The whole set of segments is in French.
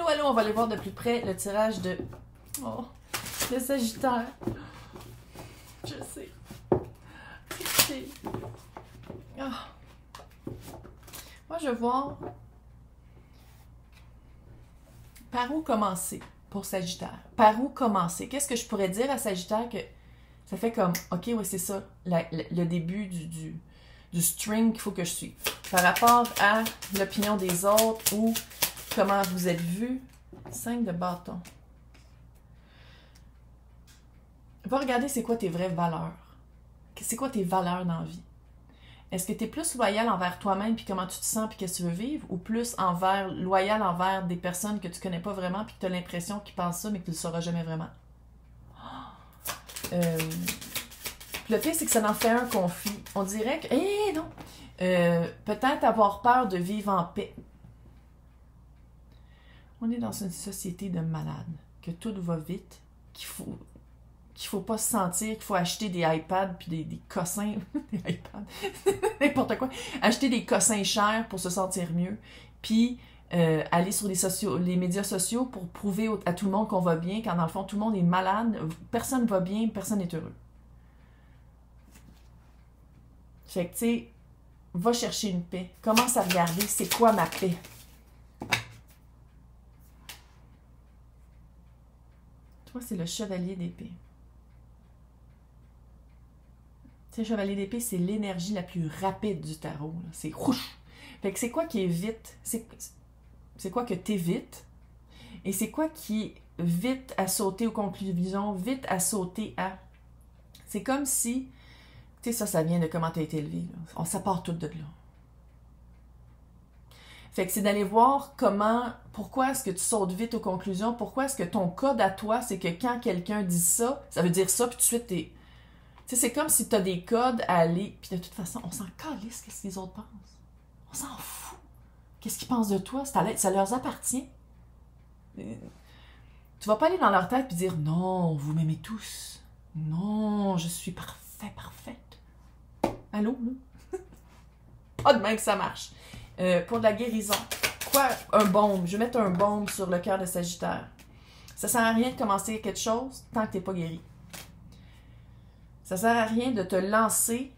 Allô, allô, on va aller voir de plus près le tirage de... Oh, le Sagittaire. Je sais. C'est... Ah. Moi, je vois... Par où commencer pour Sagittaire? Par où commencer? Qu'est-ce que je pourrais dire à Sagittaire que ça fait comme, ok, oui, c'est ça, le début du string qu'il faut que je suive. Par rapport à l'opinion des autres ou comment vous êtes vu. 5 de bâton. Va regarder c'est quoi tes vraies valeurs. C'est quoi tes valeurs dans la vie. Est-ce que tu es plus loyal envers toi-même puis comment tu te sens puis qu'est-ce que tu veux vivre ou plus loyal envers des personnes que tu connais pas vraiment puis que tu as l'impression qu'ils pensent ça mais que tu le sauras jamais vraiment? Le pire, c'est que ça en fait un conflit. On dirait que... Eh non! Peut-être avoir peur de vivre en paix. On est dans une société de malades, que tout va vite, qu'il faut pas se sentir, qu'il faut acheter des iPads puis des cossins, des iPads, n'importe quoi, acheter des cossins chers pour se sentir mieux, puis aller sur les médias sociaux pour prouver à tout le monde qu'on va bien, quand dans le fond tout le monde est malade, personne ne va bien, personne n'est heureux. Fait que tu sais, va chercher une paix, commence à regarder c'est quoi ma paix. Toi, c'est le chevalier d'épée. Tu sais, chevalier d'épée, c'est l'énergie la plus rapide du tarot. C'est rouge. Fait que c'est quoi qui est vite? C'est quoi que t'évites? Et c'est quoi qui est vite à sauter aux conclusions, vite à sauter à... C'est comme si... Tu sais, ça vient de comment tu as été élevé. Ça part tout de là. Fait que c'est d'aller voir pourquoi est-ce que tu sautes vite aux conclusions, pourquoi est-ce que ton code à toi, c'est que quand quelqu'un dit ça, ça veut dire ça, puis tout de suite, t'es... Tu sais, c'est comme si tu as des codes à aller, puis de toute façon, on s'en calisse qu'est-ce que les autres pensent. On s'en fout. Qu'est-ce qu'ils pensent de toi? Ça leur appartient. Tu vas pas aller dans leur tête et dire « Non, vous m'aimez tous. Non, je suis parfaite. » Allô? Pas de même que ça marche. Pour de la guérison. Quoi? Un baume. Je vais mettre un baume sur le cœur de Sagittaire. Ça sert à rien de commencer quelque chose tant que t'es pas guéri. Ça sert à rien de te lancer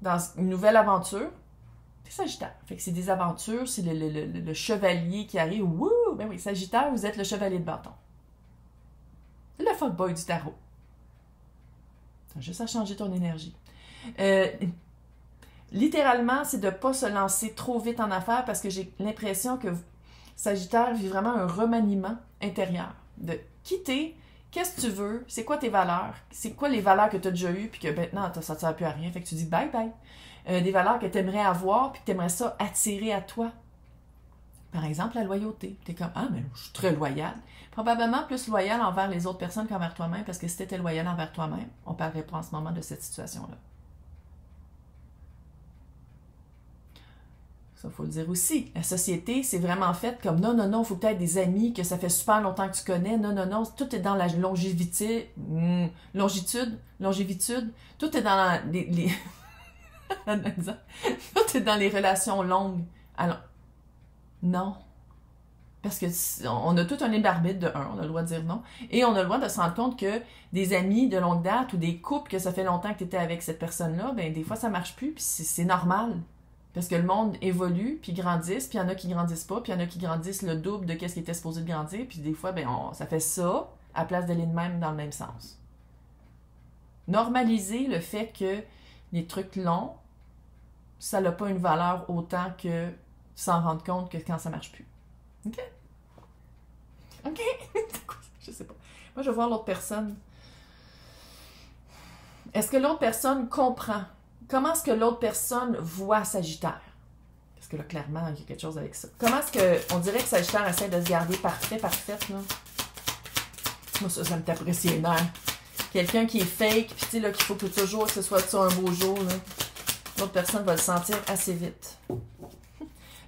dans une nouvelle aventure. C'est Sagittaire. Fait que c'est des aventures, c'est le chevalier qui arrive. Wouh! Ben oui, Sagittaire, vous êtes le chevalier de bâton. C'est le fuckboy du tarot. T'as juste à changer ton énergie. Littéralement, c'est de ne pas se lancer trop vite en affaires parce que j'ai l'impression que Sagittaire vit vraiment un remaniement intérieur. De quitter, qu'est-ce que tu veux, c'est quoi tes valeurs, c'est quoi les valeurs que tu as déjà eues puis que maintenant ça ne sert plus à rien, fait que tu dis bye bye. Des valeurs que tu aimerais avoir puis que tu aimerais ça attirer à toi. Par exemple, la loyauté. Tu es comme, ah, mais je suis très loyal. Probablement plus loyal envers les autres personnes qu'envers toi-même parce que si tu étais loyal envers toi-même, on ne parlerait pas en ce moment de cette situation-là. Ça, il faut le dire aussi. La société, c'est vraiment fait comme non, il faut peut-être des amis que ça fait super longtemps que tu connais. Non, tout est dans la longévitude. Tout est dans tout est dans les relations longues. Alors, non. Parce que on a tout un libre arbitre de un, on a le droit de dire non. Et on a le droit de se rendre compte que des amis de longue date ou des couples que ça fait longtemps que tu étais avec cette personne-là, ben des fois ça marche plus, puis c'est normal. Parce que le monde évolue, puis grandisse, puis il y en a qui grandissent pas, puis il y en a qui grandissent le double de ce qui était supposé de grandir, puis des fois, ben ça fait ça à place d'aller de même dans le même sens. Normaliser le fait que les trucs longs, ça n'a pas une valeur autant que s'en rendre compte que quand ça marche plus. OK? OK? Je sais pas. Moi, je vais voir l'autre personne. Est-ce que l'autre personne comprend? Comment est-ce que l'autre personne voit Sagittaire? Parce que là, clairement, il y a quelque chose avec ça. Comment est-ce que... On dirait que Sagittaire essaie de se garder parfaite, là. Moi, ça me taperait les nerfs. Quelqu'un qui est fake, puis tu sais, là, qu'il faut que toujours que ce soit ça un beau jour, là. L'autre personne va le sentir assez vite.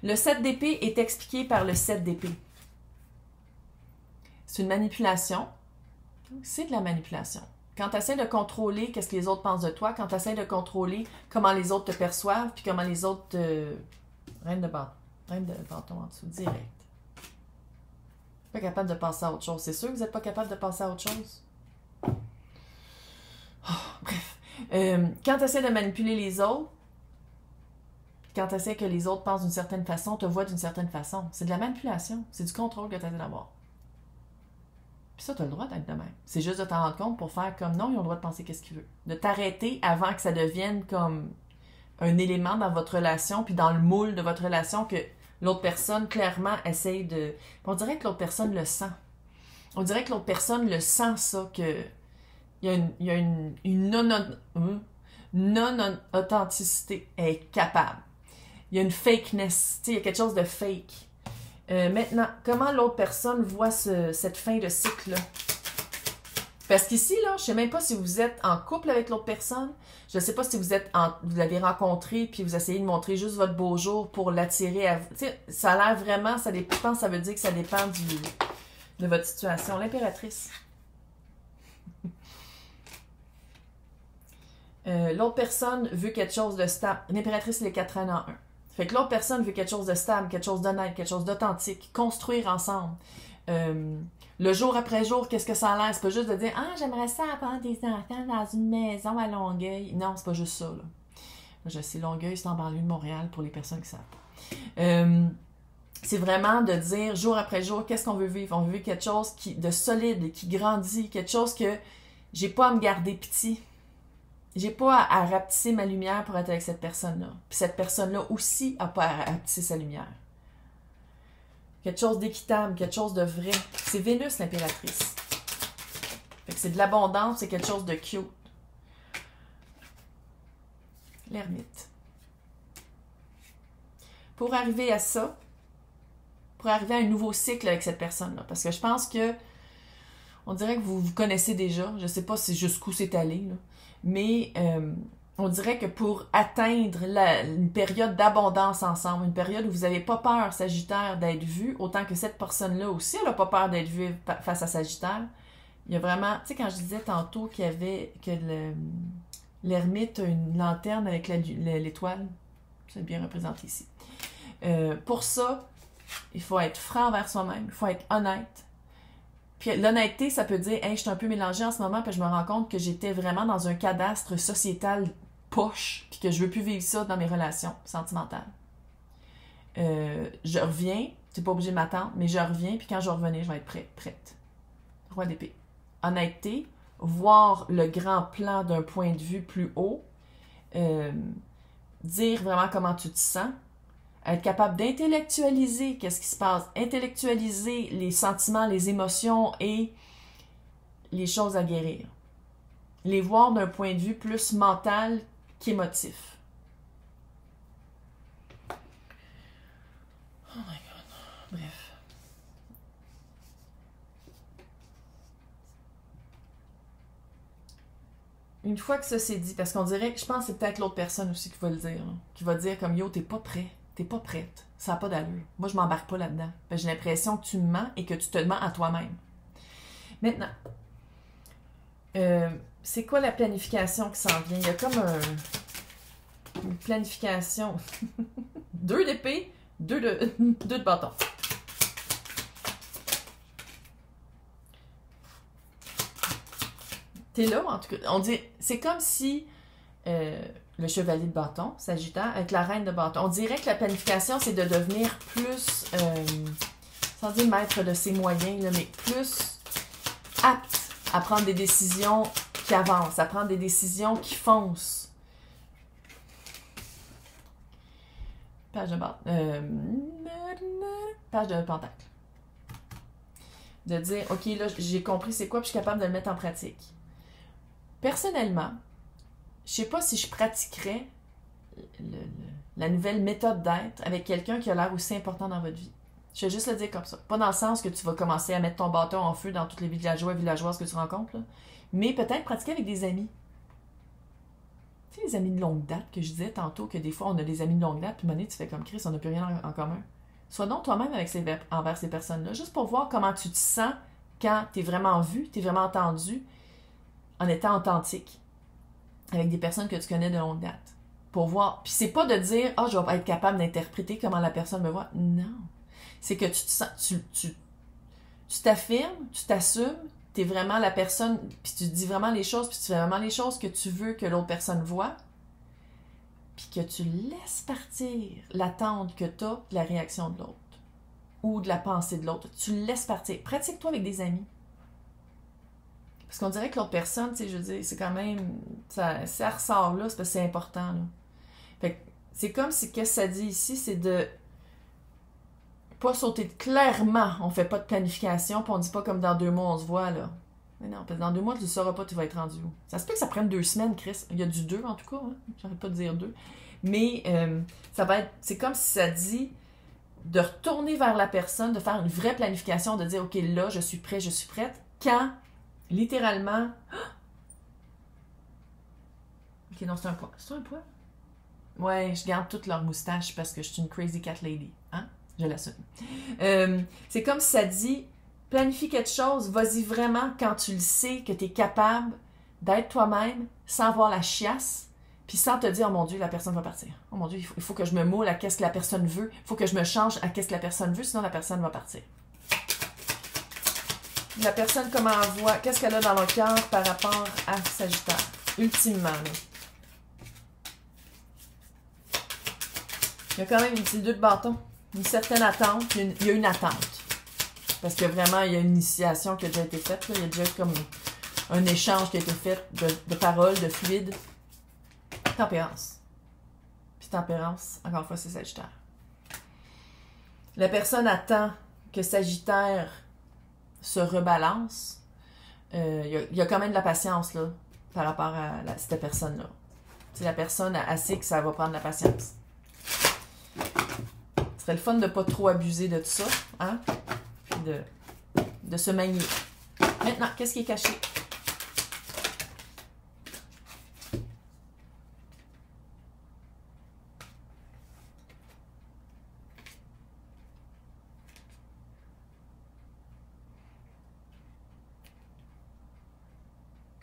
Le 7 d'épée est expliqué par le 7 d'épée. C'est une manipulation. C'est de la manipulation. Quand tu essaies de contrôler qu'est-ce que les autres pensent de toi, quand tu essaies de contrôler comment les autres te perçoivent, puis comment les autres Reine de bâton en dessous, direct. Pas capable de passer à autre chose. C'est sûr que vous n'êtes pas capable de passer à autre chose? Oh, bref. Quand tu essaies de manipuler les autres, quand tu essaies que les autres pensent d'une certaine façon, te voient d'une certaine façon, c'est de la manipulation. C'est du contrôle que tu essaies d'avoir. Puis ça, tu as le droit d'être de même. C'est juste de t'en rendre compte pour faire comme non, ils ont le droit de penser qu'est-ce qu'ils veulent. De t'arrêter avant que ça devienne comme un élément dans votre relation, puis dans le moule de votre relation, que l'autre personne, clairement, essaye de... On dirait que l'autre personne le sent. On dirait que l'autre personne le sent, ça, que... Il y a une non-authenticité. Elle est capable. Il y a une fakeness. Il y a quelque chose de fake. Maintenant, comment l'autre personne voit cette fin de cycle-là? Parce qu'ici, là, je sais même pas si vous êtes en couple avec l'autre personne. Je sais pas si vous l'avez rencontré puis vous essayez de montrer juste votre beau jour pour l'attirer à vous. Tu sais, ça a l'air vraiment, je pense que ça veut dire que ça dépend de votre situation. L'impératrice. L'autre personne veut quelque chose de stable. L'impératrice, les 4 ans en un. Fait que l'autre personne veut quelque chose de stable, quelque chose d'honnête, quelque chose d'authentique, construire ensemble. Le jour après jour, qu'est-ce que ça a l'air? C'est pas juste de dire « Ah, j'aimerais ça apprendre des enfants dans une maison à Longueuil. » Non, c'est pas juste ça, là. Je sais, Longueuil, c'est en banlieue de Montréal pour les personnes qui savent. C'est vraiment de dire jour après jour, qu'est-ce qu'on veut vivre? On veut vivre quelque chose de solide, qui grandit, quelque chose que j'ai pas à me garder petit. J'ai pas à rapetisser ma lumière pour être avec cette personne-là. Puis cette personne-là aussi a pas à rapetisser sa lumière. Quelque chose d'équitable, quelque chose de vrai. C'est Vénus, l'impératrice. Fait que c'est de l'abondance, c'est quelque chose de cute. L'ermite. Pour arriver à ça, pour arriver à un nouveau cycle avec cette personne-là, parce que je pense que on dirait que vous vous connaissez déjà. Je sais pas si jusqu'où c'est allé, là. Mais on dirait que pour atteindre une période d'abondance ensemble, une période où vous n'avez pas peur, Sagittaire, d'être vu, autant que cette personne-là aussi, elle n'a pas peur d'être vue face à Sagittaire. Il y a vraiment, tu sais, quand je disais tantôt qu'il y avait, que l'ermite a une lanterne avec l'étoile, c'est bien représenté ici. Pour ça, il faut être franc envers soi-même, il faut être honnête. Puis l'honnêteté, ça peut dire « Hey, je suis un peu mélangée en ce moment, puis je me rends compte que j'étais vraiment dans un cadastre sociétal poche, puis que je veux plus vivre ça dans mes relations sentimentales. Je reviens, tu n'es pas obligé de m'attendre, mais je reviens, puis quand je vais revenir, je vais être prête. Roi d'épée. Honnêteté, voir le grand plan d'un point de vue plus haut, dire vraiment comment tu te sens, être capable d'intellectualiser qu'est-ce qui se passe, intellectualiser les sentiments, les émotions et les choses à guérir. Les voir d'un point de vue plus mental qu'émotif. Oh my God. Bref. Une fois que ça c'est dit, parce qu'on dirait que je pense que c'est peut-être l'autre personne aussi qui va le dire, là, qui va dire comme « Yo, t'es pas prêt. T'es pas prête. Ça n'a pas d'allure. Moi, je m'embarque pas là-dedans. J'ai l'impression que tu me mens et que tu te mens à toi-même. » Maintenant, c'est quoi la planification qui s'en vient? Il y a comme une planification. 2 d'épée, 2 de bâton. T'es là, en tout cas. On dit, c'est comme si... le chevalier de bâton, Sagittaire, avec la reine de bâton. On dirait que la planification, c'est de devenir plus, sans dire maître de ses moyens, là, mais plus apte à prendre des décisions qui avancent, à prendre des décisions qui foncent. Page de bâton. Page de pentacle. De dire, OK, là, j'ai compris c'est quoi, puis je suis capable de le mettre en pratique. Personnellement, je sais pas si je pratiquerais la nouvelle méthode d'être avec quelqu'un qui a l'air aussi important dans votre vie. Je vais juste le dire comme ça. Pas dans le sens que tu vas commencer à mettre ton bâton en feu dans toutes les villageois et villageoises que tu rencontres, là, mais peut-être pratiquer avec des amis. Tu sais, les amis de longue date que je disais tantôt, que des fois on a des amis de longue date, puis à un moment donné, tu fais comme Chris, on n'a plus rien en commun. Sois donc toi-même envers ces personnes-là, juste pour voir comment tu te sens quand tu es vraiment vu, tu es vraiment entendu, en étant authentique. Avec des personnes que tu connais de longue date. Pour voir. Puis c'est pas de dire « Ah, je vais être capable d'interpréter comment la personne me voit. » Non. C'est que tu te sens... tu t'affirmes, tu t'assumes, tu es vraiment la personne, puis tu dis vraiment les choses, puis tu fais vraiment les choses que tu veux que l'autre personne voit, puis que tu laisses partir l'attente que tu as de la réaction de l'autre ou de la pensée de l'autre. Tu le laisses partir. Pratique-toi avec des amis. Parce qu'on dirait que l'autre personne, tu sais, je veux dire, c'est quand même... Ça ressort là, c'est parce que c'est important, là. Fait que c'est comme si, qu'est-ce que ça dit ici, c'est de pas sauter clairement, on fait pas de planification, puis on dit pas comme dans 2 mois, on se voit, là. Mais non, parce que dans 2 mois, tu ne sauras pas, tu vas être rendu où. Ça se peut que ça prenne 2 semaines, Chris. Il y a du 2, en tout cas, hein? J'arrête pas de dire 2. Mais ça va être... C'est comme si ça dit de retourner vers la personne, de faire une vraie planification, de dire, OK, là, je suis prêt, je suis prête, quand... Littéralement. Ok, non, c'est un poil. C'est un poil? Ouais, je garde toutes leurs moustaches parce que je suis une crazy cat lady. Hein? Je l'assume. C'est comme si ça dit planifie quelque chose, vas-y vraiment quand tu le sais que tu es capable d'être toi-même sans avoir la chiasse, puis sans te dire, oh mon Dieu, la personne va partir. Oh mon Dieu, il faut que je me moule à qu'est-ce que la personne veut. Il faut que je me change à qu'est-ce que la personne veut, sinon la personne va partir. La personne, comment elle voit, qu'est-ce qu'elle a dans le cœur par rapport à Sagittaire, ultimement. Là. Il y a quand même une petite 2 de bâton, une certaine attente, il y a une attente. Parce que vraiment, il y a une initiation qui a déjà été faite, là. Il y a déjà comme un échange qui a été fait de paroles, de fluides. Tempérance. Puis tempérance, encore une fois, c'est Sagittaire. La personne attend que Sagittaire se rebalance, il y a quand même de la patience là, par rapport à cette personne-là. Si la personne a sait que ça va prendre de la patience. Ce serait le fun de ne pas trop abuser de tout ça, hein? Puis de se manier. Maintenant, qu'est-ce qui est caché?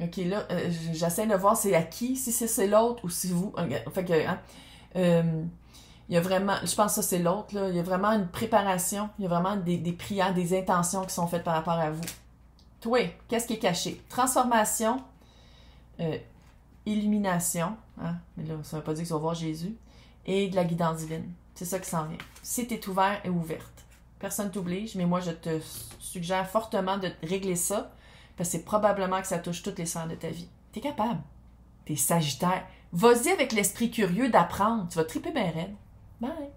OK, là, j'essaie de voir c'est à qui, si c'est l'autre ou si vous. Fait que, hein, il y a vraiment, je pense que ça c'est l'autre, là. Il y a vraiment une préparation, il y a vraiment des prières, des intentions qui sont faites par rapport à vous. Toi, qu'est-ce qui est caché? Transformation, illumination, hein, mais là, ça ne veut pas dire que tu vas voir Jésus, et de la guidance divine. C'est ça qui s'en vient. Si tu es ouvert et ouverte, personne ne t'oblige, mais moi, je te suggère fortement de régler ça, parce que c'est probablement que ça touche toutes les sphères de ta vie. T'es capable. T'es Sagittaire. Vas-y avec l'esprit curieux d'apprendre. Tu vas triper bien raide. Bye!